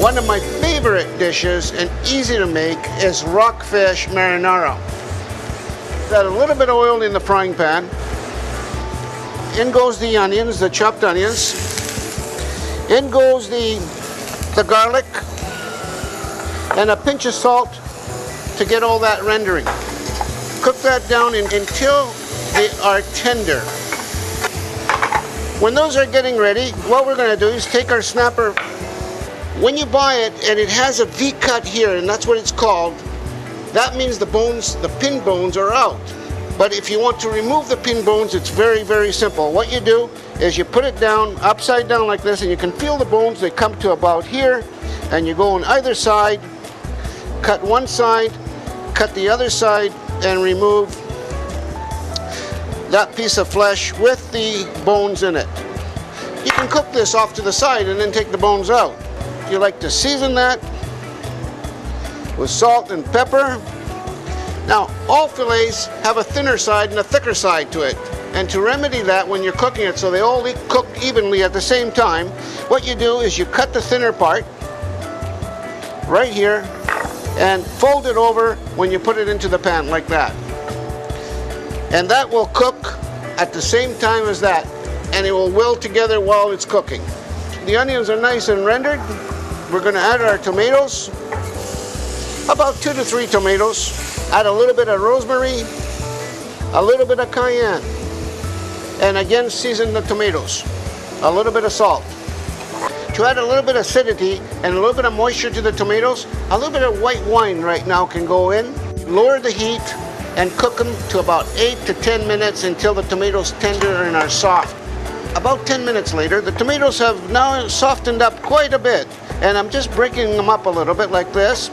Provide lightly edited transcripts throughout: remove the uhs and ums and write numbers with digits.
One of my favorite dishes and easy to make is rockfish marinara. Got a little bit of oil in the frying pan. In goes the onions, the chopped onions. In goes the garlic and a pinch of salt to get all that rendering. Cook that down until they are tender. When those are getting ready, what we're going to do is take our snapper. When you buy it and it has a V cut here, and that's what it's called, that means the bones, the pin bones are out. But if you want to remove the pin bones, it's very, very simple. What you do is you put it down, upside down like this, and you can feel the bones. They come to about here, and you go on either side, cut one side, cut the other side, and remove that piece of flesh with the bones in it. You can cook this off to the side and then take the bones out. You like to season that with salt and pepper. Now, all fillets have a thinner side and a thicker side to it. And to remedy that when you're cooking it so they all cook evenly at the same time, what you do is you cut the thinner part right here and fold it over when you put it into the pan like that. And that will cook at the same time as that, and it will wilt together while it's cooking. The onions are nice and rendered. We're going to add our tomatoes, about 2 to 3 tomatoes. Add a little bit of rosemary, a little bit of cayenne, and again season the tomatoes. A little bit of salt. To add a little bit of acidity and a little bit of moisture to the tomatoes, a little bit of white wine right now can go in. Lower the heat and cook them to about 8 to 10 minutes until the tomatoes tender and are soft. About 10 minutes later, the tomatoes have now softened up quite a bit, and I'm just breaking them up a little bit like this.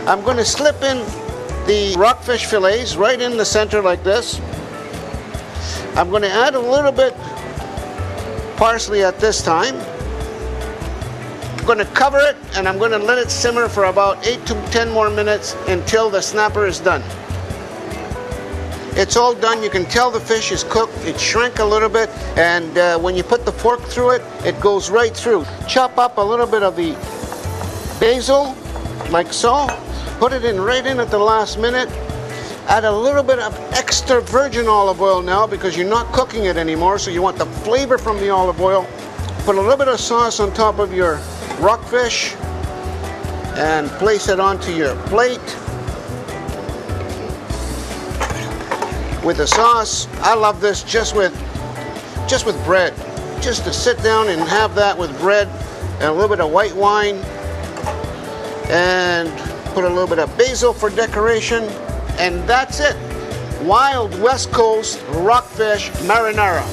I'm going to slip in the rockfish fillets right in the center like this. I'm going to add a little bit parsley at this time. I'm going to cover it and I'm going to let it simmer for about 8 to 10 more minutes until the snapper is done. It's all done. You can tell the fish is cooked. It shrank a little bit, and when you put the fork through it, it goes right through. Chop up a little bit of the basil, like so. Put it in right in at the last minute. Add a little bit of extra virgin olive oil now because you're not cooking it anymore, so you want the flavor from the olive oil. Put a little bit of sauce on top of your rockfish and place it onto your plate. With the sauce, I love this just with bread. Just to sit down and have that with bread and a little bit of white wine, and put a little bit of basil for decoration, and that's it. Wild West Coast rockfish marinara.